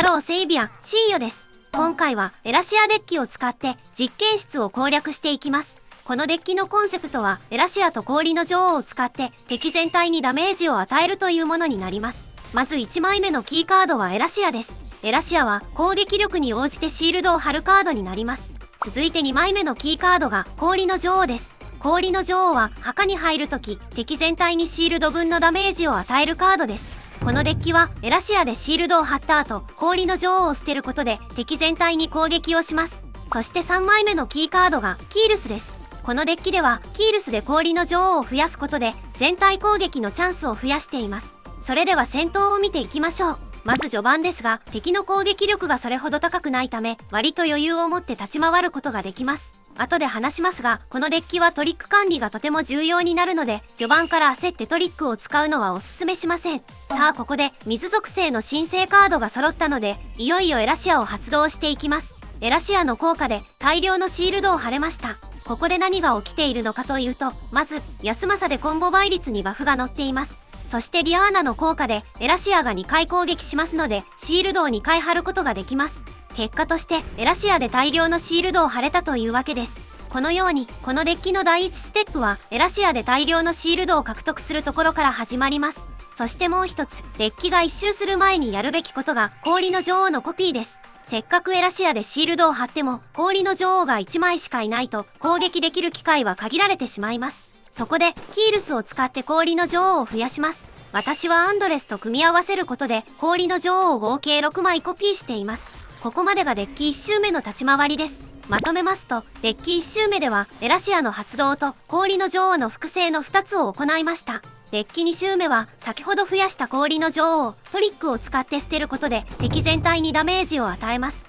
ローセイビアン、シーヨです。今回はエラシアデッキを使って実験室を攻略していきます。このデッキのコンセプトはエラシアと氷の女王を使って敵全体にダメージを与えるというものになります。まず1枚目のキーカードはエラシアです。エラシアは攻撃力に応じてシールドを貼るカードになります。続いて2枚目のキーカードが氷の女王です。氷の女王は墓に入るとき敵全体にシールド分のダメージを与えるカードです。このデッキはエラシアでシールドを貼った後氷の女王を捨てることで敵全体に攻撃をします。そして3枚目のキーカードがキールスです。このデッキではキールスで氷の女王を増やすことで全体攻撃のチャンスを増やしています。それでは戦闘を見ていきましょう。まず序盤ですが敵の攻撃力がそれほど高くないため割と余裕を持って立ち回ることができます。後で話しますがこのデッキはトリック管理がとても重要になるので序盤から焦ってトリックを使うのはおすすめしません。さあここで水属性の新生カードが揃ったのでいよいよエラシアを発動していきます。エラシアの効果で大量のシールドを貼れました。ここで何が起きているのかというとまずヤスマサでコンボ倍率にバフが載っています。そしてリアーナの効果でエラシアが2回攻撃しますのでシールドを2回貼ることができます。結果としてエラシアで大量のシールドを貼れたというわけです。このようにこのデッキの第1ステップはエラシアで大量のシールドを獲得するところから始まります。そしてもう一つデッキが一周する前にやるべきことが氷の女王のコピーです。せっかくエラシアでシールドを貼っても氷の女王が1枚しかいないと攻撃できる機会は限られてしまいます。そこでキールスを使って氷の女王を増やします。私はアンドレスと組み合わせることで氷の女王を合計6枚コピーしています。ここまでがデッキ1周目の立ち回りです。まとめますとデッキ1周目ではエラシアの発動と氷の女王の複製の2つを行いました。デッキ2周目は先ほど増やした氷の女王をトリックを使って捨てることで敵全体にダメージを与えます。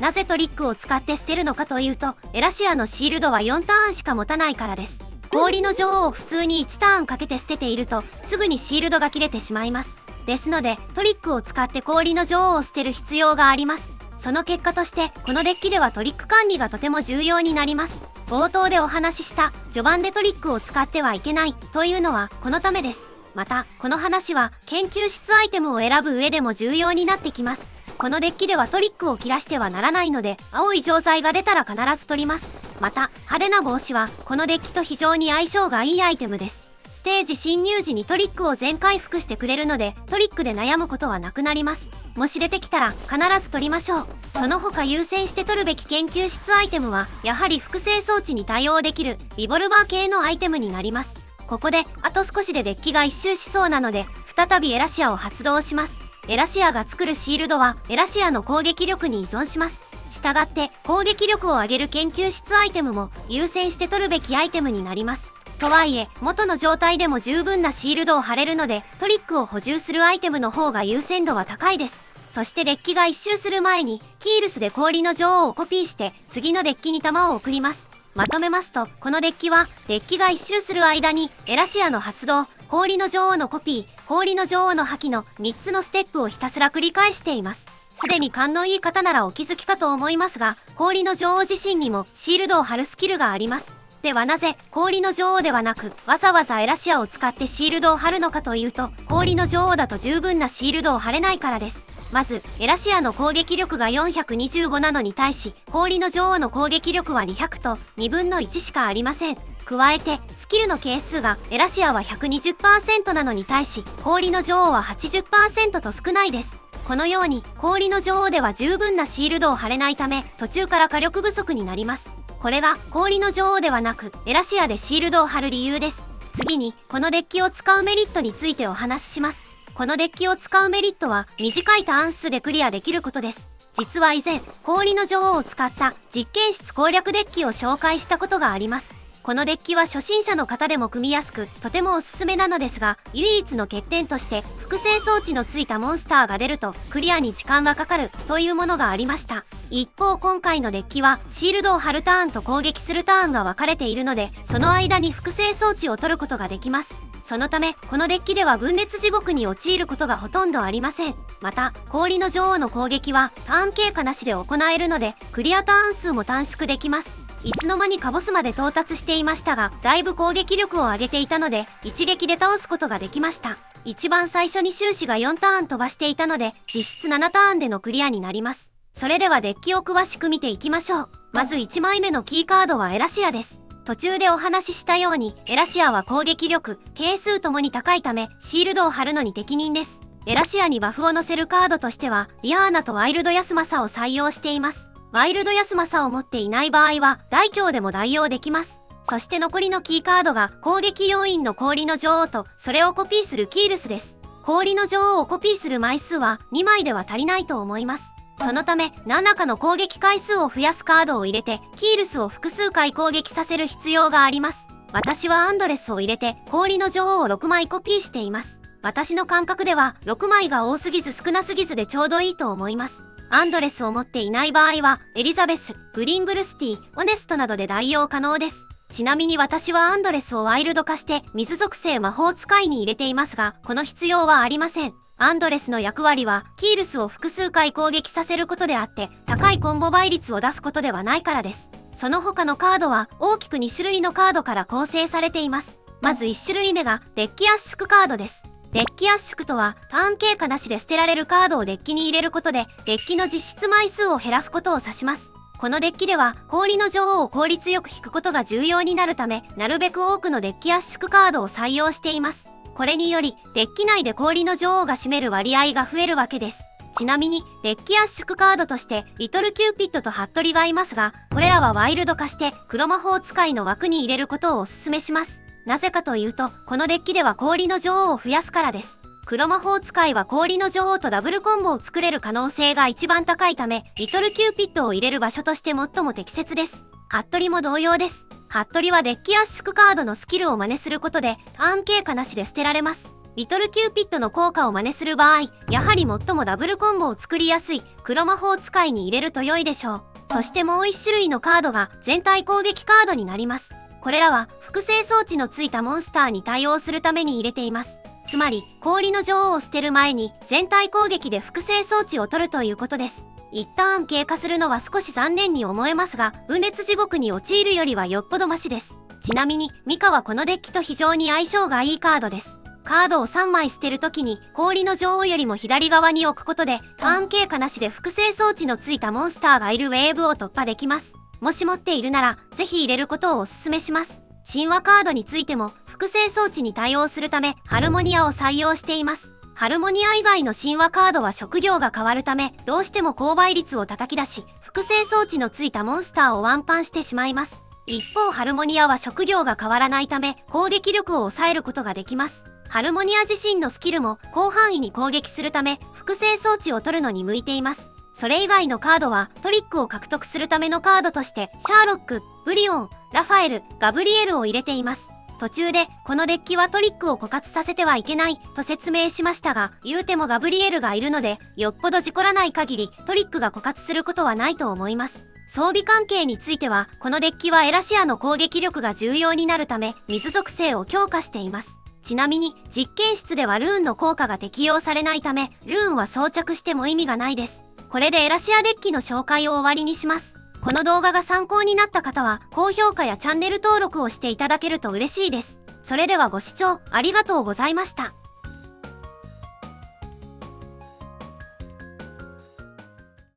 なぜトリックを使って捨てるのかというとエラシアのシールドは4ターンしか持たないからです。氷の女王を普通に1ターンかけて捨てているとすぐにシールドが切れてしまいます。ですのでトリックを使って氷の女王を捨てる必要があります。その結果としてこのデッキではトリック管理がとても重要になります。冒頭でお話しした序盤でトリックを使ってはいけないというのはこのためです。またこの話は研究室アイテムを選ぶ上でも重要になってきます。このデッキではトリックを切らしてはならないので青い錠剤が出たら必ず取ります。また派手な帽子はこのデッキと非常に相性がいいアイテムです。ステージ侵入時にトリックを全回復してくれるのでトリックで悩むことはなくなります。もし出てきたら必ず取りましょう。その他優先して取るべき研究室アイテムはやはり複製装置に対応できるリボルバー系のアイテムになります。ここであと少しでデッキが一周しそうなので再びエラシアを発動します。エラシアが作るシールドはエラシアの攻撃力に依存します。したがって攻撃力を上げる研究室アイテムも優先して取るべきアイテムになります。とはいえ元の状態でも十分なシールドを貼れるのでトリックを補充するアイテムの方が優先度は高いです。そしてデッキが一周する前にキールスで氷の女王をコピーして次のデッキに弾を送ります。まとめますとこのデッキはデッキが一周する間にエラシアの発動、氷の女王のコピー、氷の女王の破棄の3つのステップをひたすら繰り返しています。すでに勘のいい方ならお気づきかと思いますが氷の女王自身にもシールドを貼るスキルがあります。ではなぜ氷の女王ではなくわざわざエラシアを使ってシールドを貼るのかというと氷の女王だと十分なシールドを貼れないからです。まずエラシアの攻撃力が425なのに対し氷の女王の攻撃力は200と2分の1しかありません。加えてスキルの係数がエラシアは 120% なのに対し氷の女王は 80% と少ないです。このように氷の女王では十分なシールドを貼れないため途中から火力不足になります。これが氷の女王ではなくエラシアでシールドを貼る理由です。次にこのデッキを使うメリットについてお話しします。このデッキを使うメリットは短いターン数でクリアできることです。実は以前氷の女王を使った実験室攻略デッキを紹介したことがあります。このデッキは初心者の方でも組みやすくとてもおすすめなのですが唯一の欠点として複製装置のついたモンスターが出るとクリアに時間がかかるというものがありました。一方今回のデッキはシールドを貼るターンと攻撃するターンが分かれているのでその間に複製装置を取ることができます。そのためこのデッキでは分裂地獄に陥ることがほとんどありません。また氷の女王の攻撃はターン経過なしで行えるのでクリアターン数も短縮できます。いつの間にかボスまで到達していましたが、だいぶ攻撃力を上げていたので一撃で倒すことができました。一番最初に終始が4ターン飛ばしていたので実質7ターンでのクリアになります。それではデッキを詳しく見ていきましょう。まず1枚目のキーカードはエラシアです。途中でお話ししたようにエラシアは攻撃力、係数ともに高いためシールドを貼るのに適任です。エラシアにバフを乗せるカードとしてはディアーナとワイルドヤスマサを採用しています。ワイルドヤスマサを持っていない場合は大強でも代用できます。そして残りのキーカードが攻撃要員の氷の女王とそれをコピーするキールスです。氷の女王をコピーする枚数は2枚では足りないと思います。そのため何らかの攻撃回数を増やすカードを入れてキールスを複数回攻撃させる必要があります。私はアンドレスを入れて氷の女王を6枚コピーしています。私の感覚では6枚が多すぎず少なすぎずでちょうどいいと思います。アンドレスを持っていない場合はエリザベス、グリンブルスティ、オネストなどで代用可能です。ちなみに私はアンドレスをワイルド化して水属性魔法使いに入れていますが、この必要はありません。アンドレスの役割はキールスを複数回攻撃させることであって高いコンボ倍率を出すことではないからです。その他のカードは大きく2種類のカードから構成されています。まず1種類目がデッキ圧縮カードです。デッキ圧縮とはターン経過なしで捨てられるカードをデッキに入れることでデッキの実質枚数を減らすことを指します。このデッキでは氷の女王を効率よく引くことが重要になるためなるべく多くのデッキ圧縮カードを採用しています。これによりデッキ内で氷の女王が占める割合が増えるわけです。ちなみにデッキ圧縮カードとしてリトルキューピッドとハットリがいますが、これらはワイルド化して黒魔法使いの枠に入れることをお勧めします。なぜかというとこのデッキでは氷の女王を増やすからです。黒魔法使いは氷の女王とダブルコンボを作れる可能性が一番高いためリトルキューピッドを入れる場所として最も適切です。ハットリも同様です。ハットリはデッキ圧縮カードのスキルを真似することでターン経過なしで捨てられます。リトルキューピッドの効果を真似する場合、やはり最もダブルコンボを作りやすい黒魔法使いに入れると良いでしょう。そしてもう1種類のカードが全体攻撃カードになります。これらは複製装置のついたモンスターに対応するために入れています。つまり氷の女王を捨てる前に全体攻撃で複製装置を取るということです。一ターン経過するのは少し残念に思えますが、分裂地獄に陥るよりはよっぽどマシです。ちなみにミカはこのデッキと非常に相性がいいカードです。カードを3枚捨てるときに氷の女王よりも左側に置くことでターン経過なしで複製装置のついたモンスターがいるウェーブを突破できます。もし持っているならぜひ入れることをお勧めします。神話カードについても複製装置に対応するためハルモニアを採用しています。ハルモニア以外の神話カードは職業が変わるためどうしても高倍率を叩き出し複製装置のついたモンスターをワンパンしてしまいます。一方ハルモニアは職業が変わらないため攻撃力を抑えることができます。ハルモニア自身のスキルも広範囲に攻撃するため複製装置を取るのに向いています。それ以外のカードはトリックを獲得するためのカードとしてシャーロック、ブリオン、ラファエル、ガブリエルを入れています。途中でこのデッキはトリックを枯渇させてはいけないと説明しましたが、言うてもガブリエルがいるのでよっぽど事故らない限りトリックが枯渇することはないと思います。装備関係についてはこのデッキはエラシアの攻撃力が重要になるため水属性を強化しています。ちなみに実験室ではルーンの効果が適用されないためルーンは装着しても意味がないです。これでエラシアデッキの紹介を終わりにします。この動画が参考になった方は高評価やチャンネル登録をしていただけると嬉しいです。それではご視聴ありがとうございました。